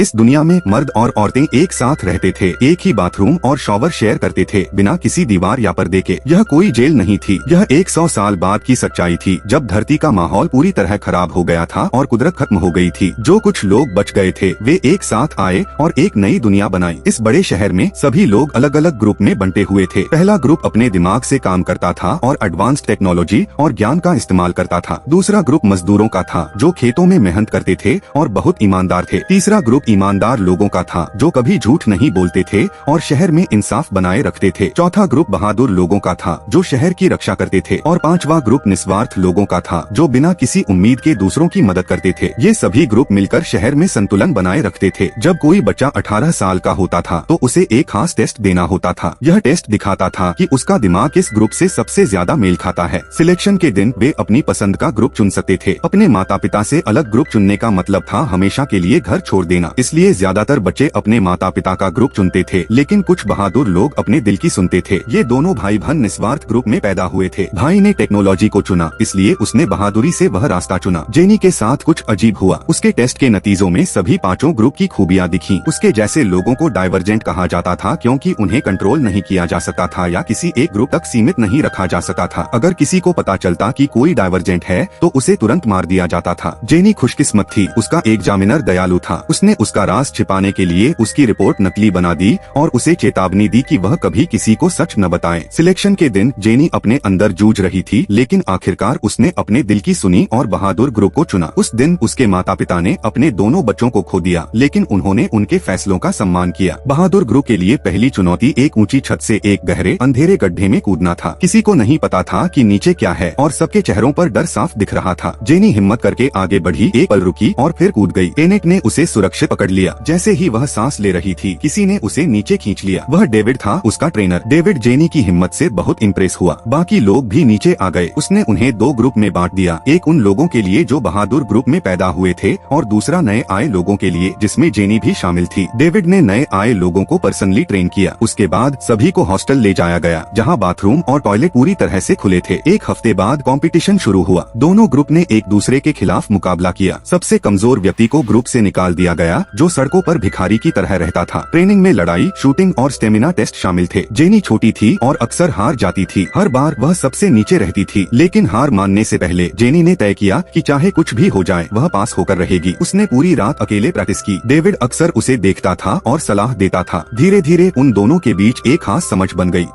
इस दुनिया में मर्द और औरतें एक साथ रहते थे, एक ही बाथरूम और शॉवर शेयर करते थे, बिना किसी दीवार या पर्दे के। यह कोई जेल नहीं थी, यह 100 साल बाद की सच्चाई थी, जब धरती का माहौल पूरी तरह खराब हो गया था और कुदरत खत्म हो गई थी। जो कुछ लोग बच गए थे वे एक साथ आए और एक नई दुनिया बनाई। इस बड़े शहर में सभी लोग अलग अलग ग्रुप में बंटे हुए थे। पहला ग्रुप अपने दिमाग से काम करता था और एडवांस्ड टेक्नोलॉजी और ज्ञान का इस्तेमाल करता था। दूसरा ग्रुप मजदूरों का था जो खेतों में मेहनत करते थे और बहुत ईमानदार थे। तीसरा ग्रुप ईमानदार लोगों का था जो कभी झूठ नहीं बोलते थे और शहर में इंसाफ बनाए रखते थे। चौथा ग्रुप बहादुर लोगों का था जो शहर की रक्षा करते थे और पांचवा ग्रुप निस्वार्थ लोगों का था जो बिना किसी उम्मीद के दूसरों की मदद करते थे। ये सभी ग्रुप मिलकर शहर में संतुलन बनाए रखते थे। जब कोई बच्चा 18 साल का होता था तो उसे एक खास टेस्ट देना होता था। यह टेस्ट दिखाता था कि उसका दिमाग किस ग्रुप से सबसे ज्यादा मेल खाता है। सिलेक्शन के दिन वे अपनी पसंद का ग्रुप चुन सकते थे। अपने माता पिता से अलग ग्रुप चुनने का मतलब था हमेशा के लिए घर छोड़ देना। इसलिए ज्यादातर बच्चे अपने माता पिता का ग्रुप चुनते थे, लेकिन कुछ बहादुर लोग अपने दिल की सुनते थे। ये दोनों भाई बहन निस्वार्थ ग्रुप में पैदा हुए थे। भाई ने टेक्नोलॉजी को चुना, इसलिए उसने बहादुरी से वह रास्ता चुना। जेनी के साथ कुछ अजीब हुआ। उसके टेस्ट के नतीजों में सभी पांचों ग्रुप की खूबियां दिखी। उसके जैसे लोगों को डाइवर्जेंट कहा जाता था क्योंकि उन्हें कंट्रोल नहीं किया जा सकता था या किसी एक ग्रुप तक सीमित नहीं रखा जा सकता था। अगर किसी को पता चलता कि कोई डाइवर्जेंट है तो उसे तुरंत मार दिया जाता था। जेनी खुशकिस्मत थी, उसका एग्जामिनर दयालु था। उसने उसका राज छिपाने के लिए उसकी रिपोर्ट नकली बना दी और उसे चेतावनी दी कि वह कभी किसी को सच न बताए। सिलेक्शन के दिन जेनी अपने अंदर जूझ रही थी, लेकिन आखिरकार उसने अपने दिल की सुनी और बहादुर ग्रुप को चुना। उस दिन उसके माता पिता ने अपने दोनों बच्चों को खो दिया, लेकिन उन्होंने उनके फैसलों का सम्मान किया। बहादुर ग्रुप के लिए पहली चुनौती एक ऊंची छत से एक गहरे अंधेरे गड्ढे में कूदना था। किसी को नहीं पता था कि नीचे क्या है और सबके चेहरों पर डर साफ दिख रहा था। जेनी हिम्मत करके आगे बढ़ी, एक पल रुकी और फिर कूद गई। एनेट ने उसे सुरक्षित पकड़ लिया। जैसे ही वह सांस ले रही थी किसी ने उसे नीचे खींच लिया। वह डेविड था, उसका ट्रेनर। डेविड जेनी की हिम्मत से बहुत इम्प्रेस हुआ। बाकी लोग भी नीचे आ गए। उसने उन्हें दो ग्रुप में बांट दिया, एक उन लोगों के लिए जो बहादुर ग्रुप में पैदा हुए थे और दूसरा नए आए लोगों के लिए जिसमें जेनी भी शामिल थी। डेविड ने नए आए लोगों को पर्सनली ट्रेन किया। उसके बाद सभी को हॉस्टल ले जाया गया जहाँ बाथरूम और टॉयलेट पूरी तरह से खुले थे। एक हफ्ते बाद कंपटीशन शुरू हुआ। दोनों ग्रुप ने एक दूसरे के खिलाफ मुकाबला किया। सबसे कमजोर व्यक्ति को ग्रुप से निकाल दिया गया जो सड़कों पर भिखारी की तरह रहता था। ट्रेनिंग में लड़ाई, शूटिंग और स्टेमिना टेस्ट शामिल थे। जेनी छोटी थी और अक्सर हार जाती थी। हर बार वह सबसे नीचे रहती थी, लेकिन हार मानने से पहले जेनी ने तय किया कि चाहे कुछ भी हो जाए वह पास होकर रहेगी। उसने पूरी रात अकेले प्रैक्टिस की। डेविड अक्सर उसे देखता था और सलाह देता था। धीरे धीरे उन दोनों के बीच एक खास समझ बन गई।